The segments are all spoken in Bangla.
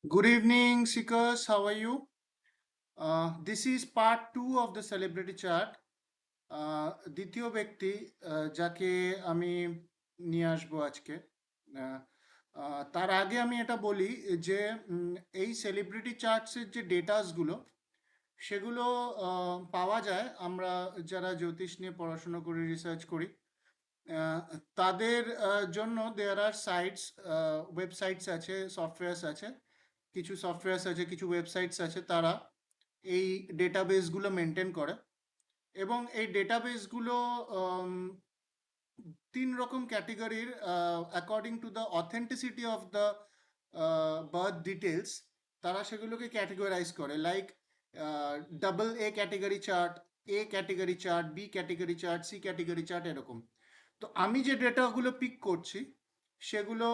Good evening, seekers. How are you? This is part 2 of the celebrity chart. দ্বিতীয় ব্যক্তি যাকে আমি নিয়ে আসবো আজকে। আহ, তার আগে আমি এটা বলি যে এই সেলিব্রিটি চার্টসের যে ডেটাসগুলো সেগুলো পাওয়া যায় আমরা যারা জ্যোতিষ নিয়ে পড়াশোনা করি, রিসার্চ করি। আহ, তাদের জন্য দেয়ার আর সাইটস, ওয়েবসাইটস আছে, সফটওয়্যার্স আছে, কিছু সফটওয়্যার্স আছে, কিছু ওয়েবসাইটস আছে, তারা এই ডেটাবেসগুলো মেনটেন করে। এবং এই ডেটাবেসগুলো তিন রকম ক্যাটেগরির, according to the authenticity of the birth details তারা সেগুলোকে ক্যাটেগরাইজ করে, like double A category chart, A category chart, B category chart, C category chart, এরকম। তো আমি যে ডেটাগুলো পিক করছি সেগুলো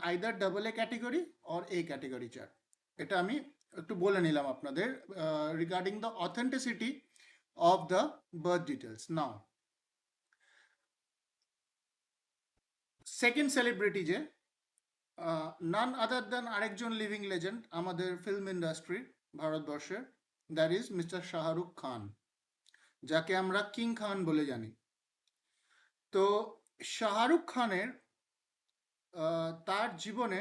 either double A category or A category chart. এটা আমি একটু বলে নিলাম আপনাদের regarding the authenticity of the birth details. Now second celebrity যে নান আদার দ্যান আরেকজন লিভিং লেজেন্ড আমাদের ফিল্ম ইন্ডাস্ট্রি ভারতবর্ষের, that is mister Shahrukh Khan, যাকে আমরা কিং খান বলে জানি। তো শাহরুখ খানের তার জীবনে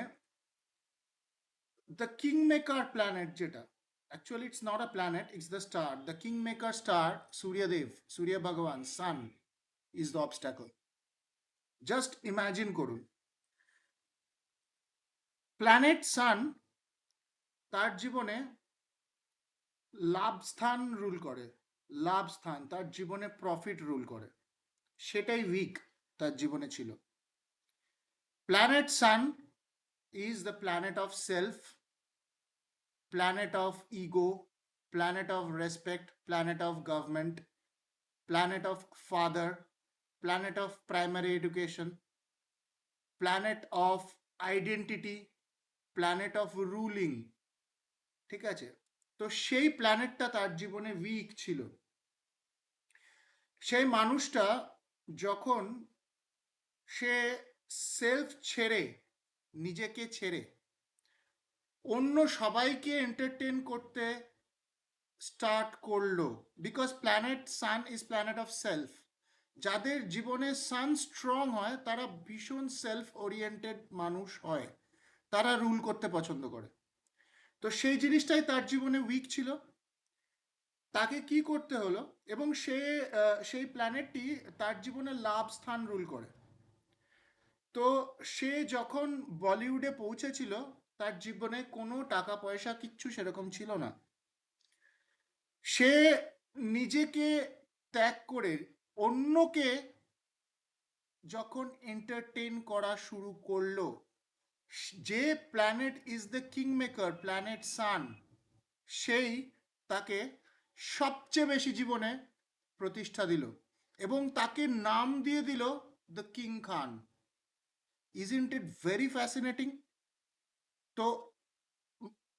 দ্য কিংমেকার প্ল্যানেট, যেটা actually it's not a planet, it's the star, the kingmaker star Suryadev, Surya ভগবান, sun is the obstacle. Just imagine করুন, প্ল্যানেট সান তার জীবনে লাভ স্থান রুল করে, লাভ স্থান, তার জীবনে প্রফিট রুল করে, সেটাই উইক তার জীবনে ছিল। Planet sun is the planet of self, planet of ego, planet of respect, planet of government, planet of father, planet of primary education, planet of identity, planet of ruling। ঠিক আছে? তো সেই প্ল্যানেটটা তার জীবনে উইক ছিল। সেই মানুষটা যখন সে সেলফ ছেড়ে, নিজেকে ছেড়ে অন্য সবাইকে এন্টারটেন করতে স্টার্ট করলো, because planet sun is planet of self. যাদের জীবনে সান স্ট্রং হয় তারা ভীষণ সেলফ ওরিয়েন্টেড মানুষ হয়, তারা রুল করতে পছন্দ করে। তো সেই জিনিসটাই তার জীবনে উইক ছিল, তাকে কি করতে হলো, এবং সেই প্ল্যানেটটি তার জীবনে লাভ স্থান রুল করে। তো সে যখন বলিউডে পৌঁছেছিল তার জীবনে কোনো টাকা পয়সা কিচ্ছু সেরকম ছিল না। সে নিজেকে ত্যাগ করে অন্যকে যখন এন্টারটেইন করা শুরু করলো, যে planet is the king maker, planet sun, সেই তাকে সবচেয়ে বেশি জীবনে প্রতিষ্ঠা দিল এবং তাকে নাম দিয়ে দিল the king Khan. Isn't it very fascinating? তো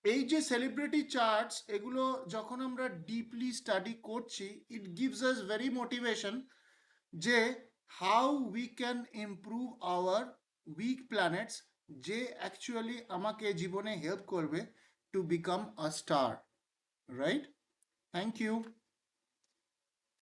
এই যে সেলিব্রিটি চার্টস, এগুলো যখন আমরা ডিপলি স্টাডি করছি, it gives us very motivation যে how we can improve our weak planets, যে অ্যাকচুয়ালি আমাকে জীবনে হেল্প করবে to become a star, right? Thank you.